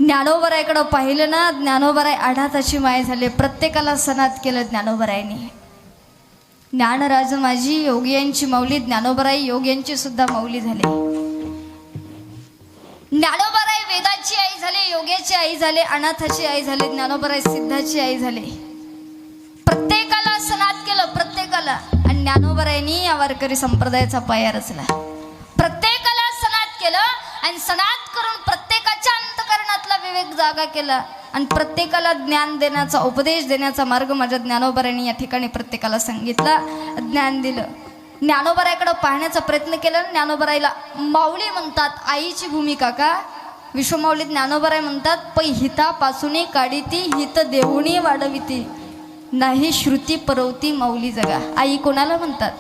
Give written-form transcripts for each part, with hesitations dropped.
ज्ञानोबरायकडं पाहिलं ना, ज्ञानोबराय आढाताची माय झाले. प्रत्येकाला सनात केलं ज्ञानोबरायने. ज्ञानराज माझी योगी यांची माऊली, ज्ञानोबराय योगी यांची सुद्धा माऊली झाले. ज्ञानोबराय वेदाची आई झाले, योग्याची आई झाले, अनाथाची आई झाले. ज्ञानोबराय सिद्धाची आई झाले. प्रत्येकाला सनात केलं, प्रत्येकाला. आणि ज्ञानोबरायनी या वारकरी संप्रदायाचा पाया रचला. प्रत्येकाला सनात केलं आणि सनात करून प्रत्येकाच्या अंतकरणातला विवेक जागा केला आणि प्रत्येकाला ज्ञान देण्याचा, उपदेश देण्याचा मार्ग माझ्या ज्ञानोबरायनी या ठिकाणी प्रत्येकाला सांगितला, ज्ञान दिलं. ज्ञानोबरायकडे पाहण्याचा प्रयत्न केला. ज्ञानोबरायला माऊली म्हणतात, आईची भूमिका का? विश्वमाऊली ज्ञानोबराय म्हणतात, पै हितापासून काढीती, हित देऊनी वाढविती, नाही श्रुती परवती माऊली जगा. आई कोणाला म्हणतात?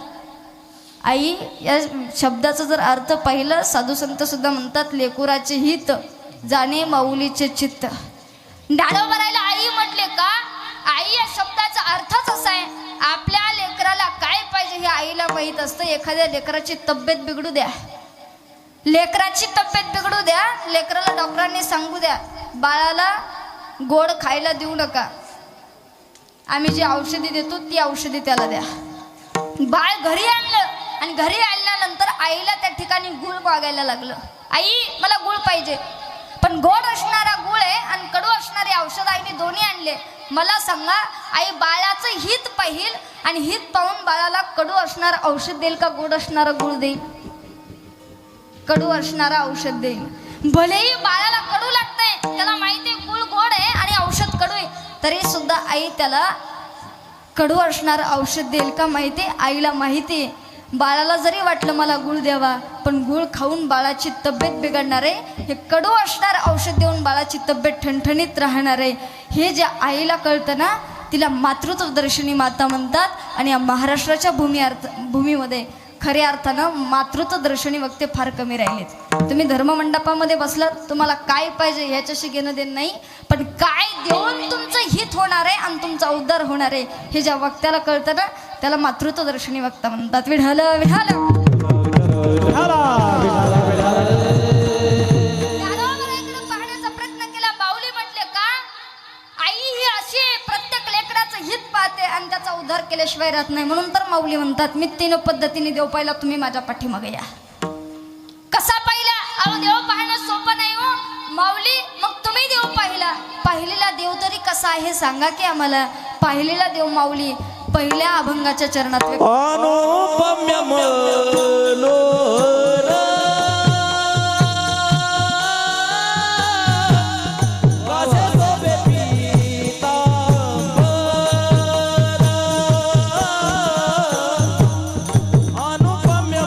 आई या शब्दाचा जर अर्थ पाहिलं, साधू संत सुद्धा म्हणतात, लेकुराचे हित जाणे माऊलीचे चित्त. ज्ञानोबरायला आई म्हटले का? आई या शब्दाचा अर्थच असा आहे, आपल्या लेकराला काय पाहिजे हे आईला माहीत असतं. एखाद्या लेकराची तब्येत बिघडू द्या, लेकराची तब्येत बिघडू द्या, लेकराला डॉक्टरांनी सांगू द्या, बाळाला गोड खायला देऊ नका, आम्ही जी औषधी देतो ती औषधी त्याला द्या. बाळ घरी आणलं आणि घरी आणल्यानंतर आईला त्या ठिकाणी गुळ मागायला लागलं. आई मला गुळ पाहिजे, पण गोड असणारा गुळ आहे आणि कडू असणारे औषध आईने दोन्ही आणले. मला सांगा, आई बाळाचं हित पाहिल आणि हित पाहून बाळाला कडू असणारं औषध देईल का गोड असणारं गुळ देईल? कडू असणारं औषध देईल. भलेही बाळाला कडू लागतंय, त्याला माहिती आहे गुळ गोड आहे आणि औषध कडू आहे, तरी सुद्धा आई त्याला कडू असणारं औषध देईल का? माहिती आहे, आईला माहिती आहे. बाळाला जरी वाटलं मला गुळ द्यावा, पण गुळ खाऊन बाळाची तब्येत बिघडणार आहे, हे कडू असणारं औषध देऊन बाळाची तब्येत ठणठणीत राहणार आहे, हे जे आईला कळतं ना, तिला मातृत्व दर्शनी माता म्हणतात. आणि या महाराष्ट्राच्या भूमीमध्ये खऱ्या अर्थानं मातृत्व दर्शनी वक्ते फार कमी राहिलेत. तुम्ही धर्ममंडपामध्ये बसलात, तुम्हाला काय पाहिजे ह्याच्याशी घेणं देणं नाही, पण काय देऊन तुमचं हित होणार आहे आणि तुमचा उद्धार होणार आहे हे ज्या वक्त्याला कळतं ना, त्याला मातृत्व दर्शनी वक्ता म्हणतात. विठाल विठाल. ज्ञानोबरायकडे पाहण्याचा प्रयत्न केला. माऊली म्हटले का? आई ही अशी प्रत्येक लेकराचं हित पाहते आणि त्याचा उद्धार केल्याशिवाय राहत नाही. म्हणून तर माऊली म्हणतात, मी 3 पद्धतीने देव पाहिला, तुम्ही माझ्या पाठीमागे या. कसा पाहिला? अहो देव पाहणं सोपं नाही हो माऊली. मग तुम्ही देव पाहिला, पाहिलेला देव तरी कसा आहे सांगा की आम्हाला. पाहिलेला देव माऊली पहिल्या अभंगाच्या चरणात अनुपम्य मनोहर अनुपम्य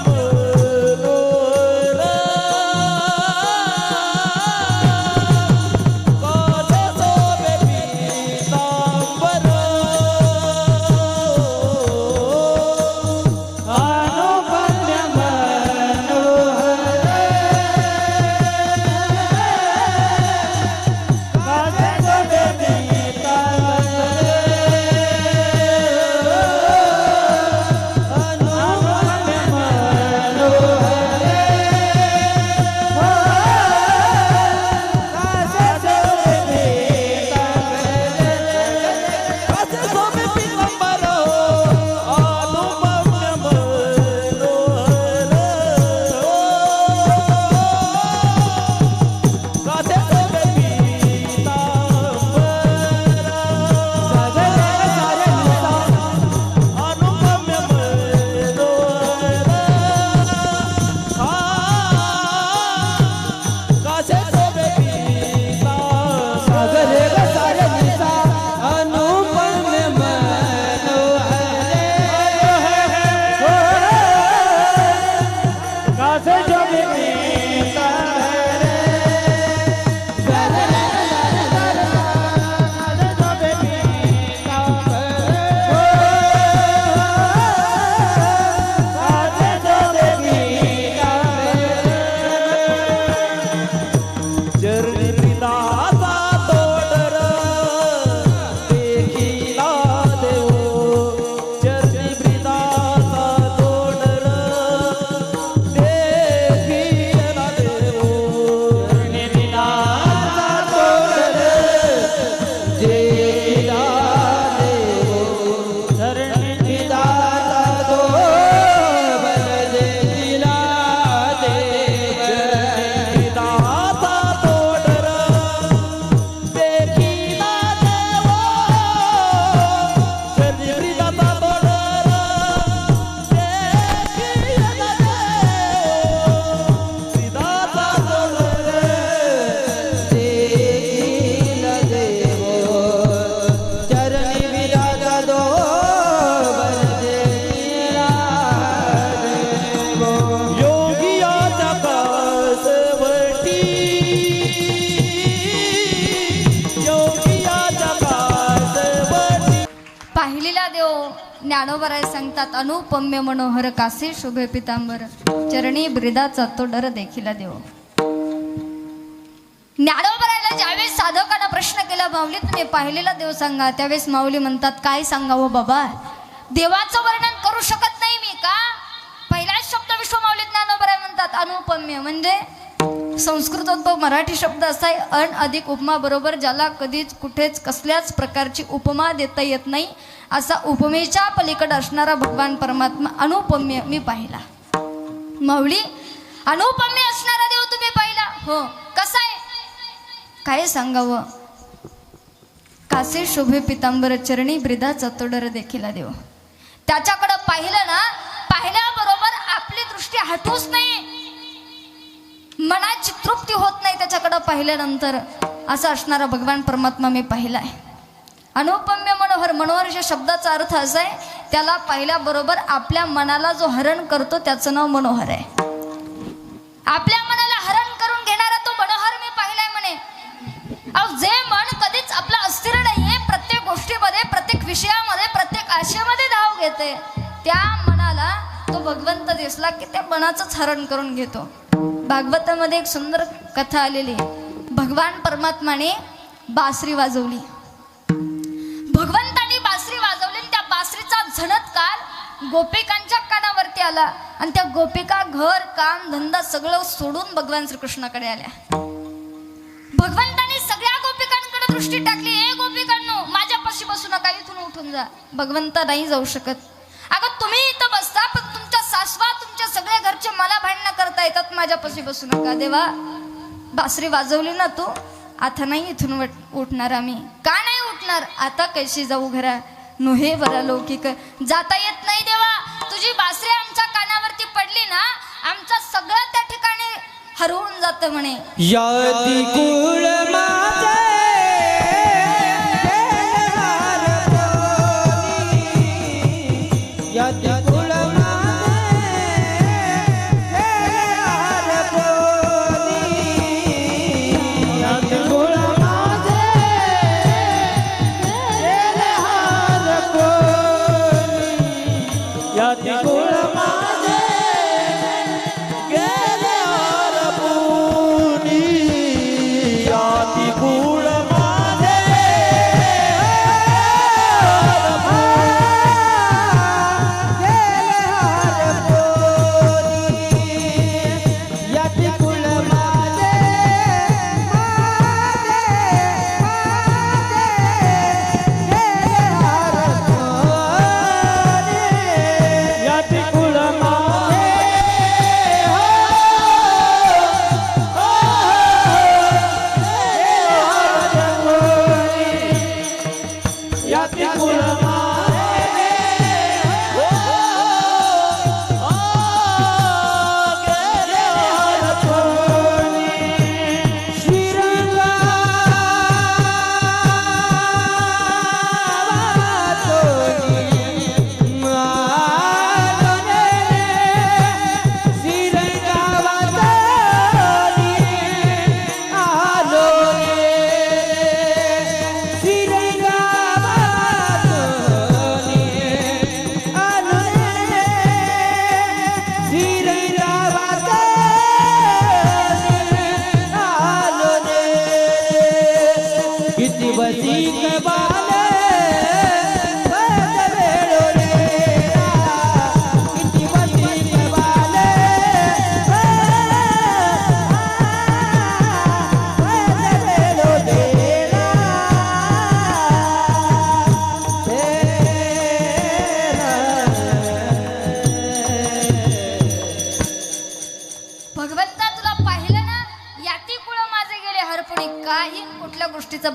ज्ञानोबराय सांगतात अनुपम्य मनोहर कासे शुभे पितांबर चरणी ब्रिदाचा तो डर देखील देव. ज्ञानोबरायला ज्यावेळेस साधकांना प्रश्न केला माऊली तुम्ही पाहिलेला देव सांगा, त्यावेळेस माऊली म्हणतात काय सांगावं बाबा, देवाचं वर्णन करू शकत नाही मी का. पहिलाच शब्द विश्वमाऊली ज्ञानोबराय म्हणतात अनुपम्य, म्हणजे संस्कृतात तो मराठी शब्द असा आहे अन अधिक उपमा बरोबर, ज्याला कधीच कुठेच कसल्याच प्रकारची उपमा देता येत नाही असा उपमेच्या पलीकडे असणारा भगवान परमात्मा अनुपम्य मी पाहिला. माऊली अनुपम्य असणारा देव तुम्ही पाहिला, हो कसा आहे काय सांगावं. कासे शोभे पितांबर चरणी ब्रिदाचा तो डर देखील देव. त्याच्याकडं पाहिलं ना, पाहिल्याबरोबर आपली दृष्टी हटूच नाही, मनाची तृप्ती होत नाही त्याच्याकडं पाहिल्यानंतर. असा असणारा भगवान परमात्मा मी पाहिलाय. अनुपम्य मनोहर, मनोहर या शब्दाचा अर्थ असा आहे त्याला पाहिल्याबरोबर आपल्या मनाला जो हरण करतो त्याचं नाव मनोहर आहे. आपल्या मनाला हरण करून घेणारा तो मनोहर मी पाहिलाय म्हणे. अहो जे मन कधीच आपलं अस्थिर नाहीये, प्रत्येक गोष्टीमध्ये प्रत्येक विषयामध्ये प्रत्येक आशयामध्ये धाव घेते, त्या मनाला तो भगवंत दिसला की त्या मनाचंच हरण करून घेतो. भागवतामध्ये एक सुंदर कथा आलेली आहे. भगवान परमात्माने बासरी वाजवली, भगवंताने बासरी वाजवली, त्या बासरीचा झणत्कार गोपिकांच्या कानावरती आला आणि त्या गोपिका घर काम धंदा सगळं सोडून भगवान श्रीकृष्णाकडे आल्या. भगवंताने सगळ्या गोपिकांकडे दृष्टी टाकली, ए गोपिकांनो माझ्यापाशी बसू नका, इथून उठून जा. भगवंत नाही जाऊ शकत. अगं तुम्ही इथं बसता पण तुमच्या सासवा तुमच्या सगळ्या घरचे मला भांडणं करता येतात, माझ्यापाशी बसू नका. देवा बासरी वाजवली ना तू, आता नाही इथून उठणार आम्ही. का नाही उठणार, आता कैशी जाऊ घरा नोहे बरा लौकिक, जाता येत नाही देवा. तुझी बासरी आमच्या कानावरती पडली ना, आमचं सगळं त्या ठिकाणी हरवून जातं म्हणे. यादी कुळ माझे यादी कुळ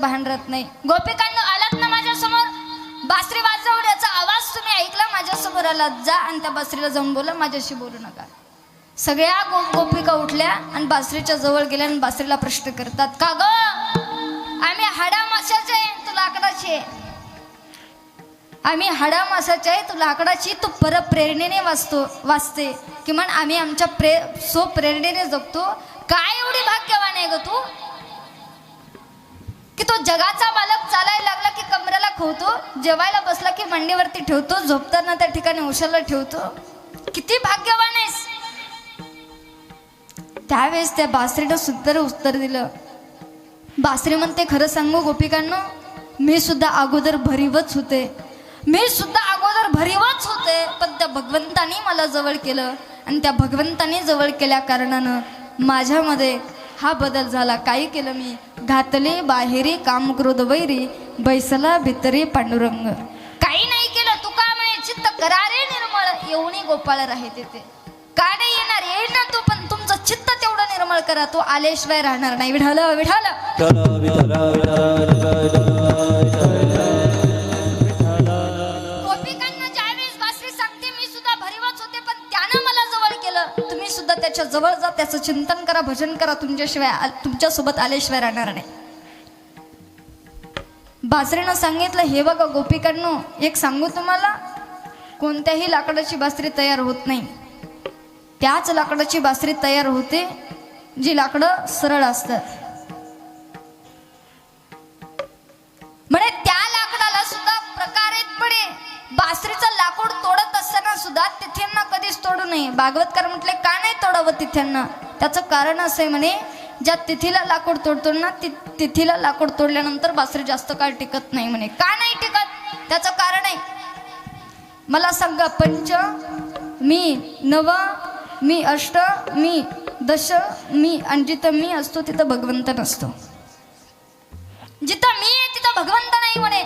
भान राहत नाही. गोपिकांनो आलात ना माझ्या समोर, बासरी वाजवण्याचा आवाज तुम्ही ऐकला, माझ्या समोर आलात, जा आणि त्या बासरीला जाऊन बोला, माझ्याशी बोलू नका. सगळ्या गोपिका उठल्या आणि बासरीच्या जवळ गेल्या आणि बासरीला प्रश्न करतात, का ग आम्ही हाडा माशाचे आहे, तू लाकडाची आहे. आम्ही हाडा माशाचे आहे, तू लाकडाची. तू परप्रेरणेने वाचते किमान आम्ही आमच्या स्वप्रेरणेने जगतो. काय एवढी भाग्यवान आहे ग तू की तो जगाचा मालक चालायला लागला की नवऱ्याला खवतो, जेवायला बसला की मांडीवरती ठेवतो, झोपताना त्या ठिकाणी उशाला ठेवतो. किती भाग्यवान आहेस. त्यावेळेस त्या बासरीनं सुंदर उत्तर दिलं. बासरी म्हणते, खरं सांगू गोपिकांनो, मी सुद्धा अगोदर भरीवच होते, पण त्या भगवंतानी मला जवळ केलं आणि त्या भगवंतानी जवळ केल्या कारणानं माझ्यामध्ये हा बदल झाला. काय केलं मी? घातले बाहेरी काम क्रोध वैरी, बैसला भितरी पांडुरंग. काही नाही केलं. तुका म्हणे चित्त करारे निर्मळ, येऊनी गोपाळ राहे तेथे. का नाही येणार? येईल ना तू, पण तुमचं चित्त तेवढं निर्मळ करा, तो आल्याशिवाय राहणार नाही. विठाल विठाल. गोपिकांना ज्यावेळेस बासरी सांगते, मी सुद्धा भरीवच होते, पण त्यानं मला जवळ केलं. तुम्ही सुद्धा त्याच्या जवळ जा, त्याचं चिंतन करा, भजन करा, तुमच्यासोबत आल्याशिवाय राहणार नाही. बासरीनं सांगितलं, हे बघा गोपिकांनो, एक सांगू तुम्हाला, कोणत्याही लाकडाची बासरी तयार होत नाही. त्याच लाकडाची बासरी तयार होते जी लाकडं सरळ असतात. म्हणे त्या लाकडाला सुद्धा प्रकार आहेत. म्हणे बासरीचं लाकूड तोडत असताना सुद्धा तिथ्यांना कधीच तोडू नये. भागवतकार म्हटले, का नाही तोडावं तिथ्यांना? त्याचं कारण असं आहे म्हणे, ज्या तिथीला लाकूड तोडतो ना, तिथीला लाकूड तोडल्यानंतर बासरी जास्त काळ टिकत नाही. म्हणे का नाही टिकत? त्याचं कारण आहे. मला सांगा, पंच मी, नव मी, अष्ट मी, दश मी, आणि जिथं मी असतो तिथं भगवंत नसतो. जिथं मी आहे तिथं भगवंत नाही म्हणे.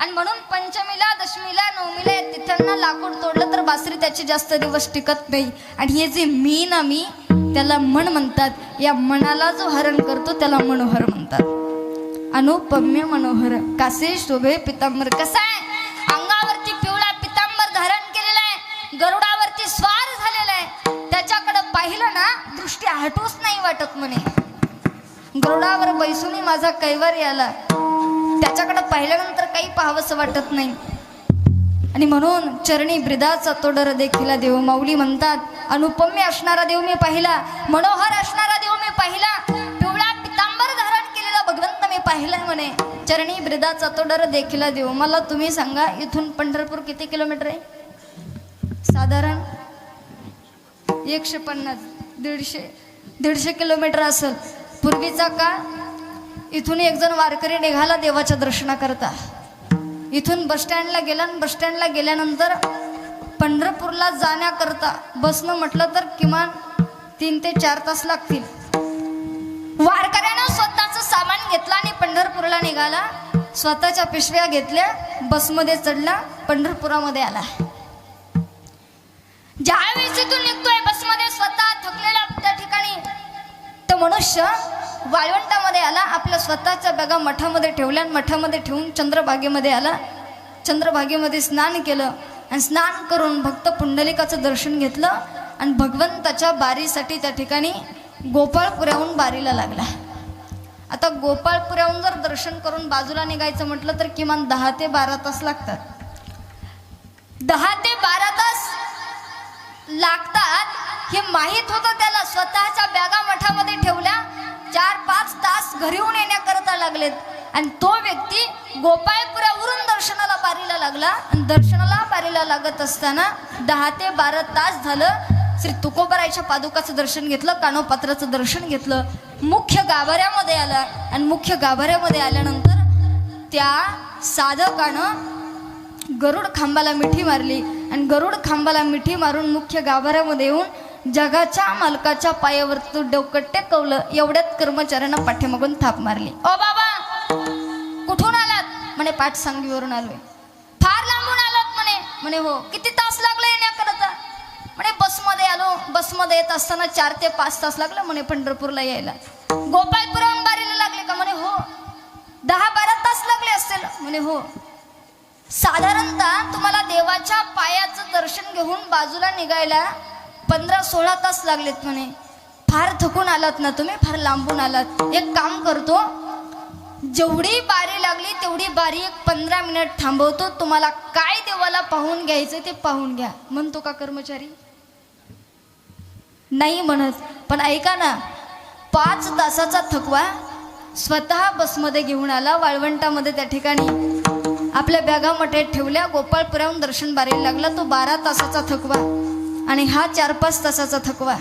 आणि म्हणून पंचमीला, दशमीला, नवमीला या तिथांना लाकूड तोडलं तर बासरी त्याची जास्त दिवस टिकत नाही. आणि हे जे मी ना, मी, त्याला मन म्हणतात. या मनाला जो हरण करतो त्याला मनोहर म्हणतात. अनुपम्य मनोहर, कासे शोभे पितांबर. कसा आहे? अंगावरती पिवळा पितांबर धारण केलेला आहे, गरुडावरती स्वार झालेला आहे. त्याच्याकडे पाहिलं ना, दृष्टी हटूच नाही वाटत म्हणे. गरुडावर बैसूनी माझा कैवारी आला, त्याच्याकडे पाहिल्यानंतर काही पाहावंसं वाटत नाही. आणि म्हणून चरणी ब्रिदाचा तो डर देखील देव. माऊली म्हणतात, अनुपम्य असणारा देव मी पाहिला, मनोहर असणारा देव मी पाहिला, पिवळा पितांबर धारण केलेला भगवंत मी पाहिलाय म्हणे. चरणी ब्रिदाचा तो डर देखील देव. मला तुम्ही सांगा, इथून पंढरपूर किती किलोमीटर आहे? साधारण 150, 150 किलोमीटर असेल. पूर्वीचा काळ, इथून एक जण वारकरी निघाला देवाच्या दर्शनाकरता. इथून बसस्टँडला गेला, बसस्टँडला गेल्यानंतर पंढरपूरला जाण्याकरता बसनं म्हटलं तर किमान 3 ते 4 तास लागतील. वारकऱ्यानं स्वतःचं सामान घेतलं आणि पंढरपूरला निघाला. स्वतःच्या पिशव्या घेतल्या, बसमध्ये चढला, पंढरपुरामध्ये आला. ज्यावेळेस इथून निघतोय बसमध्ये, स्वतः थकलेला त्या ठिकाणी तो मनुष्य वाळवंटामध्ये आला. आपल्या स्वतःच्या बॅगा मठामध्ये ठेवल्या, मठामध्ये ठेवून चंद्रभागेमध्ये आला. चंद्रभागेमध्ये स्नान केलं आणि स्नान करून भक्त पुंडलिकाचं दर्शन घेतलं आणि भगवंताच्या बारीसाठी त्या ठिकाणी गोपाळपुऱ्याहून बारीला लागला. आता गोपाळपुऱ्याहून जर दर्शन करून बाजूला निघायचं म्हटलं तर किमान 10 ते 12 तास लागतात. 10 ते 12 तास लागतात हे माहीत होतं त्याला. स्वतःच्या बॅगा मठामध्ये ठेवल्या, 4-5 तास घरी येऊन येण्याकरता लागलेत. आणि तो व्यक्ती गोपाळपुऱ्यावरून दर्शनाला बारीला लागला. आणि दर्शनाला बारीला लागत असताना 10 ते 12 तास झालं. श्री तुकोबारायच्या पादुकाचं दर्शन घेतलं, कानोपात्राचं दर्शन घेतलं, मुख्य गाभाऱ्यामध्ये आला. आणि मुख्य गाभाऱ्यामध्ये आल्यानंतर त्या साधकानं गरुड खांबाला मिठी मारली. आणि गरुड खांबाला मिठी मारून मुख्य गाभाऱ्यामध्ये येऊन जगाच्या मालकाच्या पायावर तू डोकं टेकवलं. एवढ्यात कर्मचाऱ्यांना पाठीमागून थाप मारली. ओ बाबा, कुठून आलात? म्हणे पाठसांगीवरून आलोय. फार लांबून आलात म्हणे. म्हणे हो. किती तास लागले येण्याकरता? म्हणे बसमध्ये आलो. बसमध्ये येत असताना 4 ते 5 तास लागला म्हणे पंढरपूरला यायला. गोपाळपुराहून बारीला लागले का? म्हणे हो. 10-12 तास लागले असतील? म्हणे हो. साधारणतः तुम्हाला देवाच्या पायाचं दर्शन घेऊन बाजूला निघायला 15-16 तास लागलेत म्हणे. फार थकून आलात ना तुम्ही, फार लांबून आलात. एक काम करतो, जेवढी बारी लागली तेवढी बारी 15 मिनिट थांबवतो. तुम्हाला काय देवाला पाहून घ्यायचं ते पाहून घ्या. म्हणतो का कर्मचारी? नाही म्हणत. पण ऐका ना, 5 तासाचा थकवा स्वतः बसमध्ये घेऊन आला. वाळवंटामध्ये त्या ठिकाणी आपल्या बॅगा मठ्यात ठेवल्या, गोपाळपुराहून दर्शन बारायला लागला. तो 12 तासाचा थकवा आणि हा 4-5 तासाचा थकवा,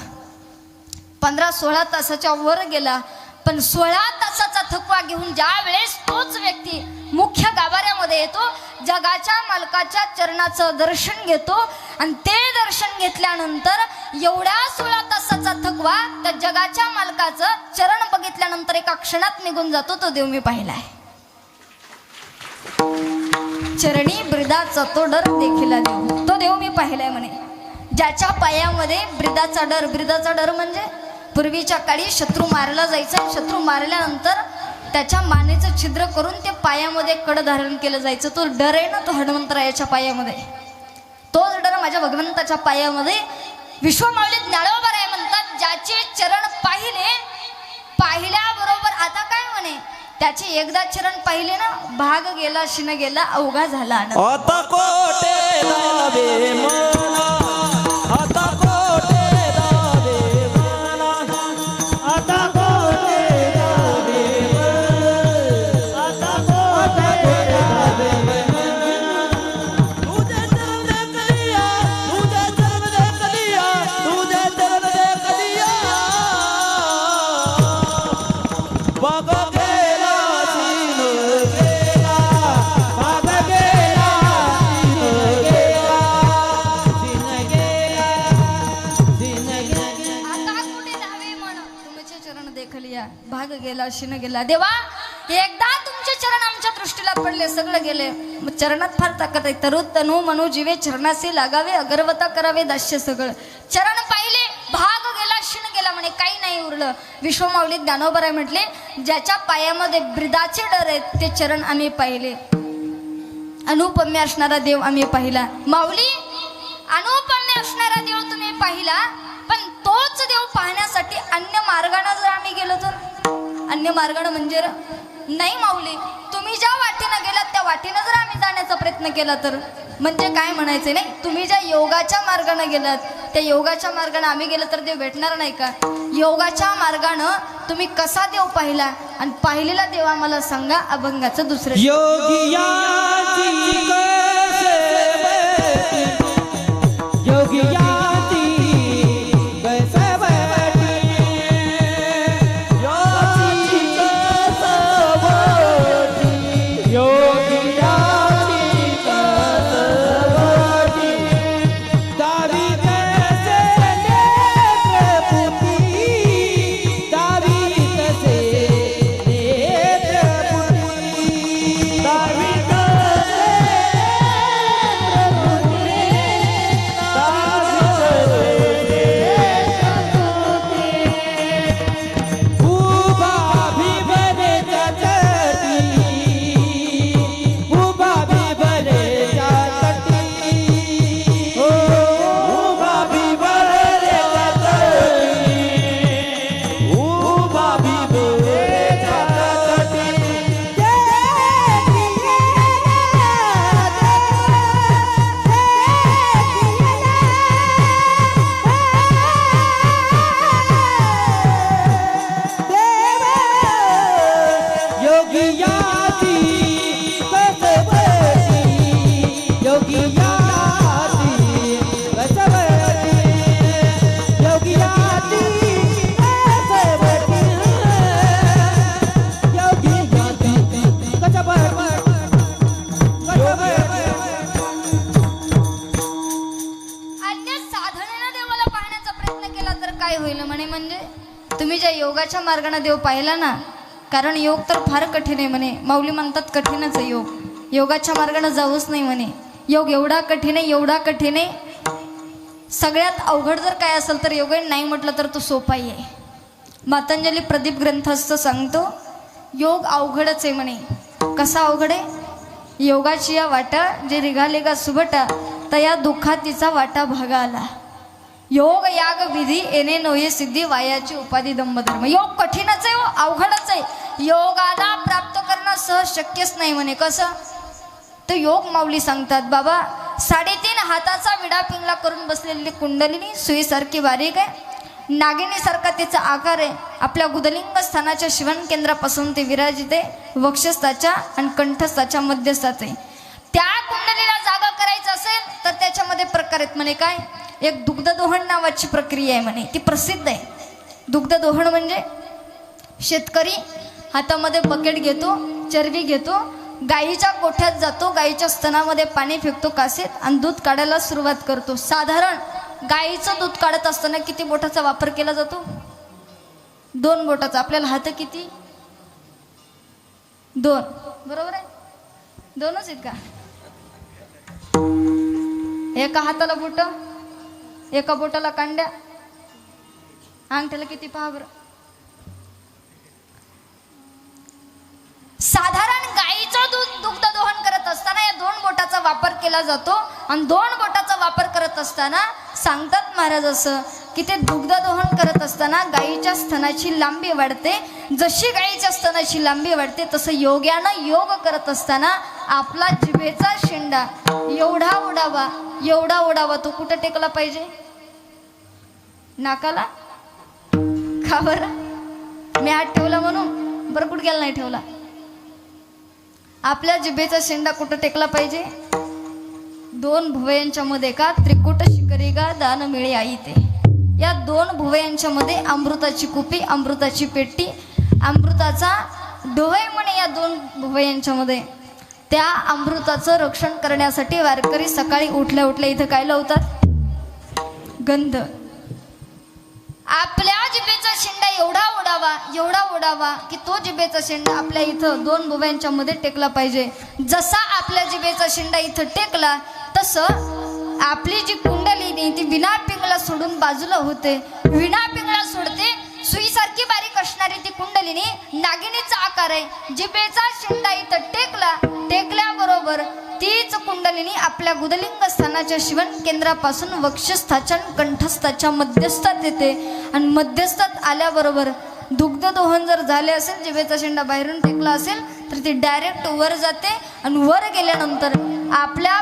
15-16 तासाच्या वर गेला. पण 16 तासाचा थकवा घेऊन ज्या वेळेस तोच व्यक्ती मुख्य गाभाऱ्यामध्ये येतो, जगाच्या मालकाच्या चरणाचं दर्शन घेतो आणि ते दर्शन घेतल्यानंतर एवढ्या 16 तासाचा थकवा त्या जगाच्या मालकाचं चरण बघितल्यानंतर एका क्षणात निघून जातो. तो देव मी पाहिलाय. चरणी ब्रिदाचा तो डर देखील देव, तो देव मी पाहिलाय म्हणे. ज्याच्या पायामध्ये ब्रिदाचा डर म्हणजे पूर्वीच्या काळी शत्रू मारला जायचा. शत्रू मारल्यानंतर त्याच्या मानेचं छिद्र करून ते पायामध्ये कड धारण केलं जायचं. तो डर आहे ना, तो हनुमंतरायाच्या पायामध्ये. तोच डर माझ्या भगवंताच्या पायामध्ये. विश्वमाऊली ज्ञानोबराय म्हणतात, ज्याचे चरण पाहिल्याबरोबर आता काय म्हणे, त्याचे एकदा चरण पाहिले ना, भाग गेला शिन गेला अवघा झाला आनंद. आता कोटे दावे मला, आता कोटे दावे मला, आता कोटे दावे मला, आता कोटे दावे मला. तुझे चरण कलिया, तुझे चरण कलिया, तुझे चरण कलिया. बघ भाग गेला शिन गेला. देवा, एकदा तुमचे चरण आमच्या दृष्टीला पडले, सगळं गेले. चरणात फार ताकद आहे. तरु तनु मनु जीवे चरणासे लागावे, अगरवता करावे दास्य सगळं. चरण पाहिले, भाग गेला शिन गेला म्हणे, काही नाही उरलं. विश्वमाऊली ज्ञानोबराय म्हटले, ज्याच्या पायामध्ये ब्रिदाचे डर आहेत ते चरण आम्ही पाहिले. अनुपम्य असणारा देव आम्ही पाहिला. माऊली, अनुपम्य असणारा देव तुम्ही पाहिला, पण तोच देव पाहण्यासाठी अन्य मार्गाने जर आम्ही गेलो तर, अन्य मार्गाने म्हणजे नाही माऊली, तुम्ही ज्या वाटेनं गेलात त्या वाटेनं जर आम्ही जाण्याचा प्रयत्न केला तर, म्हणजे काय म्हणायचं नाही, तुम्ही ज्या योगाच्या मार्गाने गेलात त्या योगाच्या मार्गाने आम्ही गेलो तर देव भेटणार नाही का? योगाच्या मार्गाने तुम्ही कसा देव पाहिला आणि पाहिलेला देव आम्हाला सांगा. अभंगाचं दुसरं. तुम्ही ज्या योगाच्या मार्गाने देव पाहिला ना, कारण योग तर फार कठीण आहे म्हणे. माऊली म्हणतात कठीणच आहे योग, योगाच्या मार्गाने जाऊच नाही म्हणे. योग एवढा कठीण आहे, एवढा कठीण आहे. सगळ्यात अवघड जर काय असेल तर योग नाही म्हटलं तर तो सोपाही आहे. मातंजली प्रदीप ग्रंथस्थ सांगतो, योग अवघडच आहे म्हणे. कसा अवघड आहे? योगाची या वाटा जे रिघाले का सुभटा, तया दुःखात तिचा वाटा भागा आला. योग याग विधी येणे नव्हे सिद्धी, वायाची उपाधी दंभधर्म. योग कठीणच आहे, अवघडच आहे. योगाला प्राप्त करणं सहज शक्यच नाही म्हणे. कसं? तर योग माऊली सांगतात, बाबा 3.5 हाताचा विडा पिंगला करून बसलेली कुंडलिनी सुईसारखी बारीक आहे, नागिनीसारखा तिचा आकार आहे. आपल्या गुदलिंग स्थानाच्या शिवन केंद्रापासून ते विराजिते, वक्षस्थाच्या आणि कंठस्थाच्या मध्यस्थाचे. त्या कुंडलीला जागा करायचं असेल तर त्याच्यामध्ये प्रकार आहेत म्हणे. काय? एक दुग्धदोहन नावाची प्रक्रिया आहे म्हणे, ती प्रसिद्ध आहे. दुग्धदोहन म्हणजे शेतकरी हातामध्ये बकेट घेतो, चरबी घेतो, गाईच्या गोठ्यात जातो, गाईच्या स्तनामध्ये पाणी फेकतो कासेत आणि दूध काढायला सुरुवात करतो. साधारण गाईचं दूध काढत असताना किती बोटाचा वापर केला जातो? 2 बोटाचा. आपल्याला हात किती? 2. बरोबर आहे? 2च आहेत का? एका हाताला बोट, एका बोटाला कांड्या, अंगठ्याला किती पहा बरं. साधारण गाईचं दूध दुग्धदोहन करत असताना या 2 बोटाचा वापर केला जातो. आणि 2 बोटाचा वापर करत असताना सांगतात महाराज असं की ते दुग्धदोहन करत असताना गाईच्या स्तनाची लांबी वाढते. जशी गाईच्या स्तनाची लांबी वाढते तसं योग्यानं योग करत असताना आपला जिभेचा शेंडा एवढा ओढावा तो कुठं टेकला पाहिजे? नाकाला. का बरं? मी हात ठेवला म्हणून? बरं, कुठं गेला? नाही ठेवला. आपल्या जिभेचा शेंडा कुठं टेकला पाहिजे? 2 भुवयांच्या मध्ये. का? त्रिकुट शिखरी गा दान मिळे आई ते. या 2 भुवयांच्या मध्ये अमृताची कुपी, अमृताची पेटी, अमृताचा डोळे म्हणे या 2 भुवयांच्या मध्ये. त्या अमृताचं रक्षण करण्यासाठी वारकरी सकाळी उठल्या उठल्या इथं काय लावतात? गंध. आपल्या जिभेचा शेंडा एवढा ओढावा की तो जिभेचा शेंडा आपल्या इथं 2 भुवयांच्या मध्ये टेकला पाहिजे. जसा आपल्या जिभेचा शेंडा इथं टेकला तसं आपली जी कुंडलिनी ती विना पिंगला सोडून बाजूला होते. विना पिंगला सोडते. सुईसारखी बारीक असणारी ती कुंडलिनी नागिनीचा आकार आहे. जिभेचा शेंडा इथं टेकल्याबरोबर तीच कुंडलिनी आपल्या गुदलिंग स्थानाच्या शिवन केंद्रापासून वक्षस्थाच्या कंठस्थाच्या मध्यस्थात येते. आणि मध्यस्थात आल्याबरोबर दुग्धदोहन जर झाले असेल, जिभेचा शेंडा बाहेरून टेकला असेल तर ती डायरेक्ट वर जाते. आणि वर गेल्यानंतर आपल्या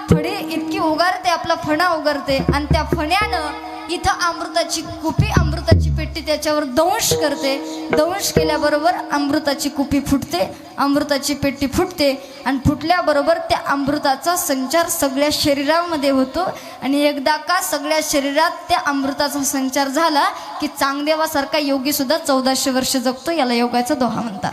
फडी इतकी उगारते, आपला फणा उगारते. आणि त्या फण्यानं इथं अमृताची कुपी, अमृताची पेटी त्याच्यावर दंश करते. दंश केल्याबरोबर अमृताची कुपी फुटते, अमृताची पेटी फुटते. आणि फुटल्याबरोबर त्या अमृताचा संचार सगळ्या शरीरामध्ये होतो. आणि एकदा का सगळ्या शरीरात त्या अमृताचा संचार झाला की चांगदेवासारखा योगी सुद्धा 1400 वर्ष जगतो. याला योगाचा दोहा म्हणतात.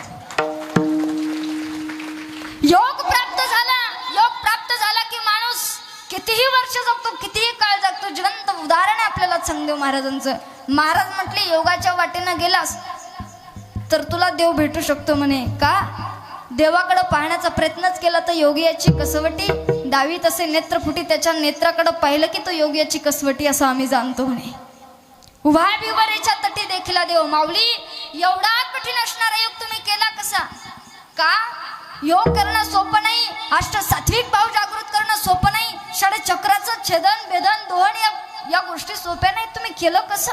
योग प्राप्त झाला की माणूस कितीही वर्ष जगतो, कितीही काळ जगतो. जिवंत उदाहरण आहे आपल्याला चांगदेव महाराजांचं. महाराज म्हटले योगाच्या वाटेनं गेलास तर तुला देव भेटू शकतो म्हणे. का? देवाकडे पाहण्याचा प्रयत्नच केला तर योगियाची कसवटी दावी तसे नेत्रफुटी. त्याच्या नेत्राकडे पाहिलं की तो योगियाची कसवटी असं आम्ही जाणतो म्हणे. उभा विवरेच्या तटी देखील देव. माऊली, एवढा कठीण असणारा योग तुम्ही केला कसा? का? योग करणं सोपं नाही. सात्विक भाव जागृत करणं सोपं नाही. षडचक्राचं छेदन भेदन दोहन या गोष्टी सोप्या नाहीत. तुम्ही केलं कसं?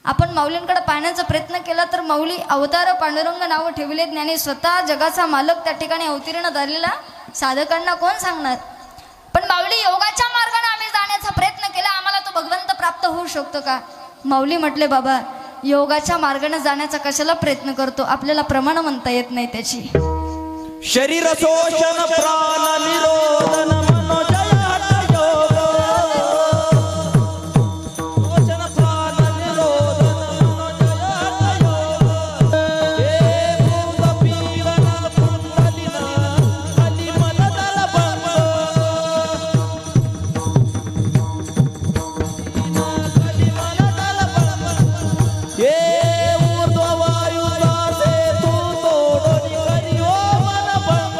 आपण माऊलींकडे पाहण्याचा प्रयत्न केला तर माऊली अवतार पांडुरंग नावं ठेवले. ज्ञानी स्वतः जगाचा मालक त्या ठिकाणी अवतीर्ण झालेला साधकांना कोण सांगणार? पण माऊली योगाच्या मार्गाने आम्ही जाण्याचा प्रयत्न केला, आम्हाला तो भगवंत प्राप्त होऊ शकतो का? माऊली म्हटले, बाबा योगाच्या मार्गाने जाण्याचा कशाला प्रयत्न करतो? आपल्याला प्रमाण म्हणता येत नाही त्याची. शरीर शोषण प्राण निरोधन मनोजय हठ योग. शोषण प्राण निरोधन मनोजय हठ योग. हे भूत पीडन कुंडलिना खाली मन दल बंद. खाली मन दल बंद. हे ऊर्ध्व वायुचा सेतू तोडून करी ओ मन बंद.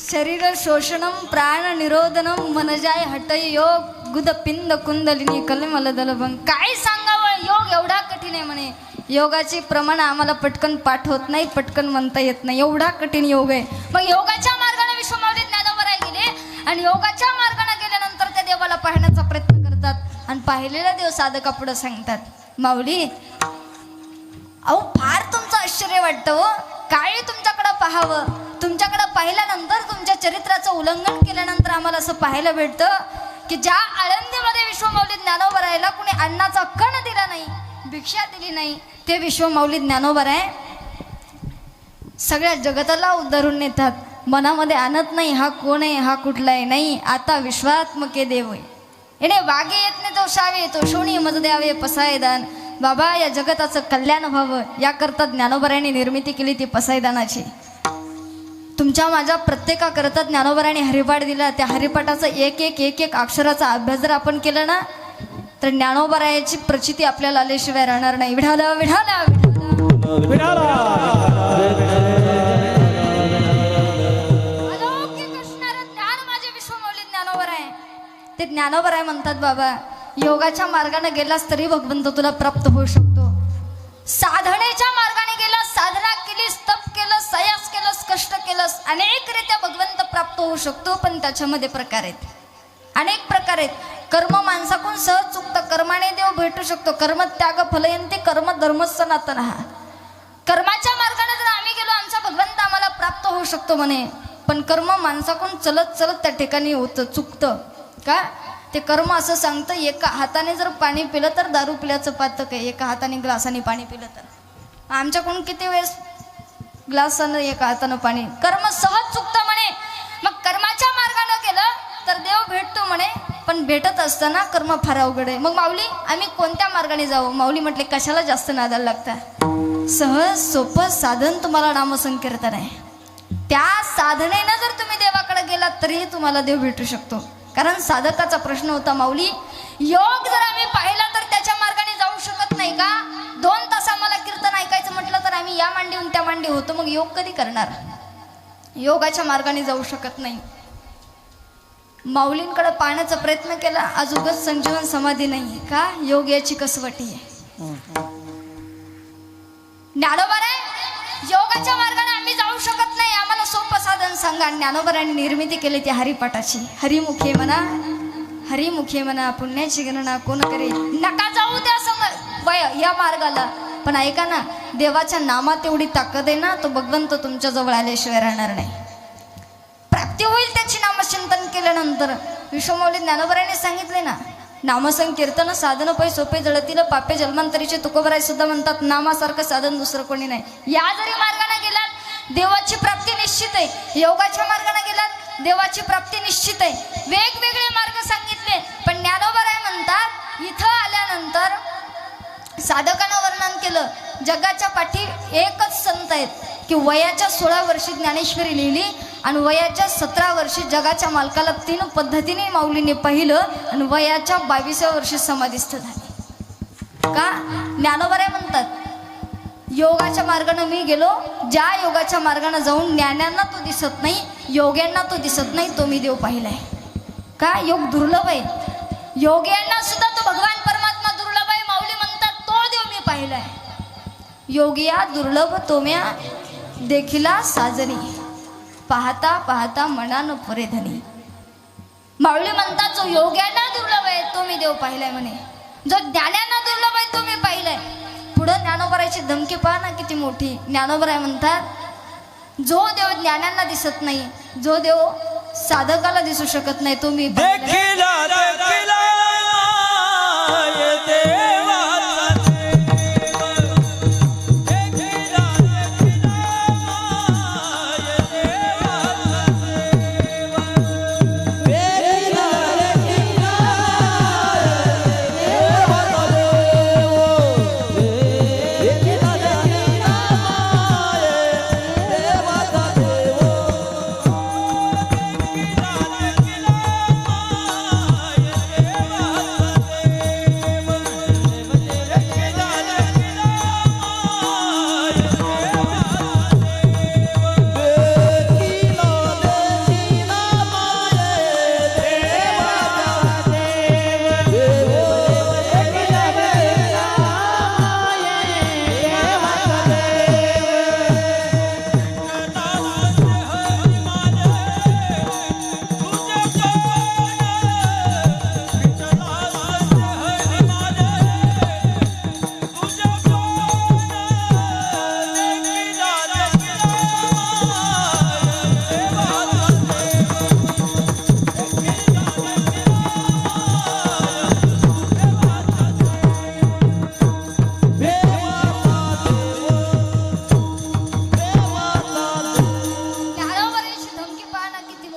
शरीर शोषणम प्राण निरोधनम मनजाय हटय योग गुद पिंड कुंडलिनी कलमल दलभंग. काय सांगावं, योग एवढा कठीण आहे म्हणे. योगाची प्रमाण आम्हाला पटकन पाठ होत नाही, पटकन म्हणता येत नाही, एवढा कठीण योग आहे. मग योगाच्या मार्गाने विश्वमाऊली ज्ञानोबराय गेले आणि योगाच्या मार्गाने गेल्यानंतर त्या देवाला पाहण्याचा प्रयत्न करतात आणि पाहिलेला देव साधका पुढे सांगतात, माऊली अहो फार तुमचं आश्चर्य वाटतं हो, काय तुमच्याकडे पाहावं. तुमच्याकडे पाहिल्यानंतर तुमच्या चरित्राचं उल्लंघन केल्यानंतर आम्हाला असं पाहायला भेटतं की ज्या आळंदीमध्ये विश्वमाऊली ज्ञानोबरायला कुणी अन्नाचा कण दिला नाही, भिक्षा दिली नाही, ते विश्वमाऊली ज्ञानोबराय सगळ्या जगताला उद्धरून नेतात. मनामध्ये आणत नाही हा कोण आहे, हा कुठला आहे, नाही आता विश्वात्मके देव आहे. येणे वागे येत नाही तो शावे, तो शोणी मज द्यावे पसायदान. बाबा या जगताचं कल्याण व्हावं याकरता ज्ञानोबरायांनी निर्मिती केली ती पसायदानाची. तुमच्या माझ्या प्रत्येकाकरता ज्ञानोबरायांनी हरिपाठ दिला. त्या हरिपाठाचा एक एक एक एक अक्षराचा अभ्यास जर आपण केला ना तर ज्ञानोबरायाची प्रचिती आपल्याला आल्याशिवाय राहणार नाही. विढाला विढाला अलौकिक असणारं ज्ञान माझे विश्वमाऊली ज्ञानोबराय. ते ज्ञानोबराय म्हणतात, बाबा योगाच्या मार्गाने गेलास तरी भगवंत तुला प्राप्त होऊ शकतो. साधनेच्या मार्गाने गेलास, साधना केलीस, तप केलंस, सयास केलंस, कष्ट केलंस, अनेक रीत्या भगवंत प्राप्त होऊ शकतो. पण त्याच्यामध्ये प्रकार आहेत, अनेक प्रकार आहेत. कर्म माणसाकडून सहज चुकतं, कर्माने देव भेटू शकतो. कर्म त्याग फलयंती कर्म धर्म सनातन. हा कर्माच्या मार्गाने जर आम्ही गेलो आमचा भगवंत आम्हाला प्राप्त होऊ शकतो म्हणे. पण कर्म माणसाकडून चलत चलत त्या ठिकाणी होतं, चुकतं. का ते कर्म असं सांगतं, एका हाताने जर पाणी पिलं तर दारू पिल्याचं पातक आहे, एका हाताने ग्लासाने पाणी पिलं तर. आमच्याकडून किती वेळेस ग्लासानं एका हातानं पाणी. कर्म सहज चुकतं म्हणे. मग कर्माच्या मार्गाने गेलं तर देव भेटतो म्हणे, पण भेटत असताना कर्म फार अवघड आहे. मग माऊली आम्ही कोणत्या मार्गाने जाऊ. माऊली म्हटले कशाला जास्त नादाला लागतं, सहज सोपं साधन तुम्हाला नामसंकीर्तन आहे. त्या साधनेनं जर तुम्ही देवाकडे गेलात तरीही तुम्हाला देव भेटू शकतो. कारण साधकाचा प्रश्न होता, माऊली योग जर आम्ही पाहिला तर त्याच्या मार्गाने जाऊ शकत नाही का. 2 तास आम्हाला कीर्तन ऐकायचं म्हटलं तर आम्ही या मांडीहून त्या मांडी होतो, मग योग कधी करणार. योगाच्या मार्गाने जाऊ शकत नाही. माऊलींकडे पाहण्याचा प्रयत्न केला, आज उगाच संजीवन समाधी नाही का, योग याची कसवटी आहे. ज्ञानोबराय योगाच्या मार्गाने आम्ही जाऊ शकत नाही, आम्हाला सोपं साधन सांगा. ज्ञानोबरायांनी निर्मिती केली ती हरिपाठाची. हरिमुखे म्हणा, हरिमुखे म्हणा, पुण्याची गणना कोण करे. नका जाऊ त्या संग वय या मार्गाला, पण ऐका ना, देवाच्या नामात एवढी ताकद आहे ना, तो भगवंत तुमच्या जवळ आल्याशिवाय राहणार नाही. प्राप्ती होईल त्याची नामचिंतन केल्यानंतर. विश्वमाऊली ज्ञानोबरायांनी सांगितले ना, नामसंकीर्तन साधन पै सोपे जळतील पापे जन्मांतरीचे. तुकोबराय सुद्धा म्हणतात, नामासारखं साधन दुसरं कोणी नाही. या जरी मार्गाने गेलात देवाची प्राप्ती निश्चित आहे. योगाच्या मार्गाने गेलात देवाची प्राप्ती निश्चित आहे. वेगवेगळे मार्ग सांगितले, पण ज्ञानोबराय म्हणतात इथं आल्यानंतर साधकानं वर्णन केलं. जगाच्या पाठी एकच संत आहेत की वयाच्या 16 वर्षी ज्ञानेश्वरी लिहिली आणि वयाच्या 17 वर्षी जगाच्या मालकाला 3 पद्धतीने माऊलीने पाहिलं आणि वयाच्या 22व्या वर्षी समाधीस्थ झाले. का ज्ञानोबराय म्हणतात योगाच्या मार्गाने मी गेलो, ज्या योगाच्या मार्गाने जाऊन ज्ञानांना तो दिसत नाही, योग्यांना तो दिसत नाही, तो मी देव पाहिलाय. का योग दुर्लभ आहे, योग्यांना सुद्धा तो भगवान परमात्मा दुर्लभ आहे. माऊली म्हणतात तो देव मी पाहिलाय. योगिया दुर्लभ तोम्या देखिला साजनी, पाहता पाहता मनानं पुरे धनी. माऊली म्हणतात जो योग्यांना दुर्लभ आहे तो मी देव पाहिलाय म्हणे, जो ज्ञानांना दुर्लभ आहे तो मी पाहिलाय. पुढं ज्ञानोबरायची धमकी पहा ना किती मोठी. ज्ञानोबराय म्हणतात जो देव ज्ञानांना दिसत नाही, जो देव साधकाला दिसू शकत नाही, तो मी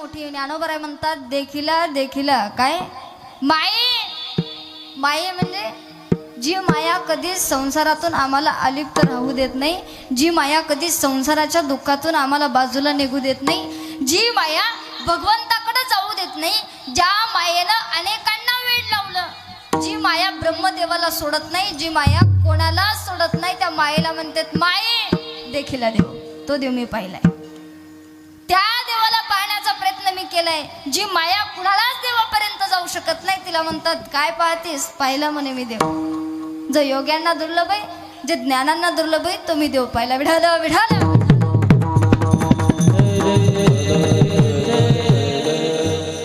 मोठी. ज्ञानोबराय म्हणतात देखिला देखिला काय माये. माये म्हणजे जी माया कधीच संसारातून आम्हाला अलिप्त राहू देत नाही, जी माया कधीच संसाराच्या दुःखातून आम्हाला बाजूला निघू देत नाही, जी माया भगवंताकडे जाऊ देत नाही, ज्या मायेनं अनेकांना वेड लावलं, जी माया ब्रह्मदेवाला सोडत नाही, जी माया कोणाला सोडत नाही, त्या मायेला म्हणतात माये देखिला देव. तो देव मी पाहिलाय, त्या देवाला पाहण्याचा प्रयत्न मी केलाय. जी माया कुणालाच देवापर्यंत जाऊ शकत नाही, तिला म्हणतात काय पाहतेस, पाहिलं म्हणे मी देव. जो योग्यांना दुर्लभ आहे, जे ज्ञानांना दुर्लभ आहे, तो मी देव पाहिला. विढाला विढाला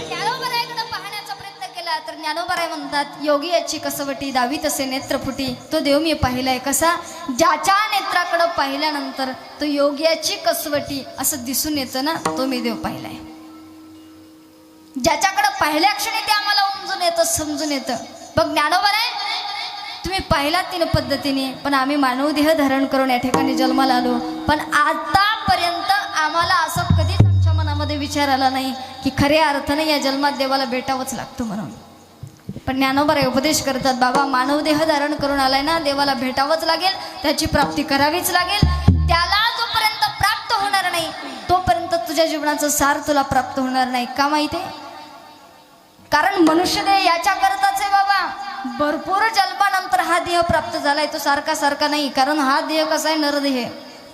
ज्ञानोबरायकडे पाहण्याचा प्रयत्न केला तर ज्ञानोबराय म्हणतात योगी याची कसवटी दावी तसे नेत्रफुटी. तो देव मी पाहिलाय कसा, ज्याच्या नेत्राकडे पाहिल्यानंतर तो योग्याची कसवटी असं दिसून येतं ना, तो मी देव पाहिलाय. ज्याच्याकडे पाहिल्या क्षणी ते आम्हाला उमजून येतं, समजून येतं. बघ ज्ञानोबराय तुम्ही पाहिला तीन पद्धतीने, पण आम्ही मानव देह धारण करून या ठिकाणी जन्माला आलो, पण आतापर्यंत आम्हाला असं कधीच आमच्या मनामध्ये विचार आला नाही की खऱ्या अर्थाने या जन्मात देवाला भेटावंच लागतं म्हणून. पण ज्ञानोबराय उपदेश करतात बाबा मानव देह धारण करून आलाय ना, देवाला भेटावंच लागेल, त्याची प्राप्ती करावीच लागेल. त्याला जोपर्यंत प्राप्त होणार नाही तोपर्यंत तुझ्या जीवनाचं सार तुला प्राप्त होणार नाही. का माहितीये? कारण मनुष्य देह याच्याकरताच आहे बाबा. भरपूर जन्मानंतर हा देह प्राप्त झालाय, तो सारखा सारखा नाही. कारण हा देह कसा आहे, नरदेह,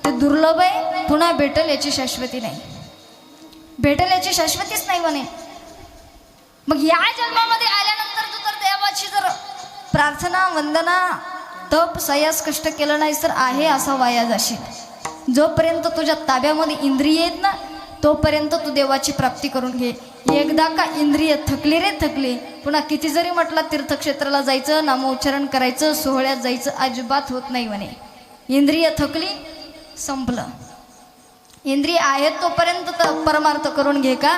ते दुर्लभ आहे, पुन्हा भेटेल याची शाश्वती नाही, भेटेल याची शाश्वतीच नाही म्हणे. मग या जन्मामध्ये आल्यानंतर तू तर देवाची जर प्रार्थना वंदना तप सयास कष्ट केलं नाहीस तर आहे असा वाया जाशील. जोपर्यंत तुझ्या ताब्यामध्ये इंद्रिय आहेत ना, तोपर्यंत तू देवाची प्राप्ती करून घे. एकदा का इंद्रिय थकली रे थकली, पुन्हा किती जरी म्हटलं तीर्थक्षेत्राला जायचं, नामोच्चारण करायचं, सोहळ्यात जायचं, अजिबात होत नाही म्हणे. इंद्रिय थकली संपलं. इंद्रिय आहेत तोपर्यंत परमार्थ करून घे. का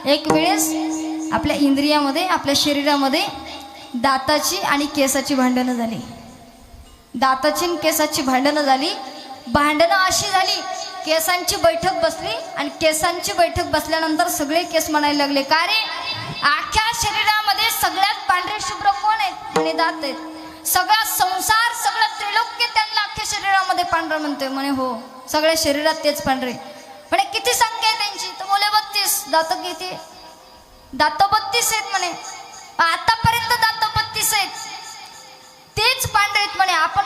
एक वेळेस आपल्या इंद्रियामध्ये, आपल्या शरीरामध्ये दाताची आणि केसाची भांडणं झाली. दाताची आणि केसाची भांडणं झाली. भांडणं अशी झाली, केसांची बैठक बसली आणि केसांची बैठक बसल्यानंतर सगळे केस म्हणायला लागले का रे, अख्ख्या शरीरामध्ये सगळ्यात पांढरे शुभ्र कोण आहेत? म्हणे दात आहेत. सगळा संसार, सगळं त्रिलोक्य त्यांना अख्ख्या शरीरामध्ये पांढरं म्हणतोय. म्हणे हो, सगळ्या शरीरात तेच पांढरे. म्हणे किती संख्या आहे त्यांची? तर बोले 32. दात किती? दात 32 आहेत म्हणे. आतापर्यंत दात 32 आहेत, तेच पांढरे आहेत म्हणे. आपण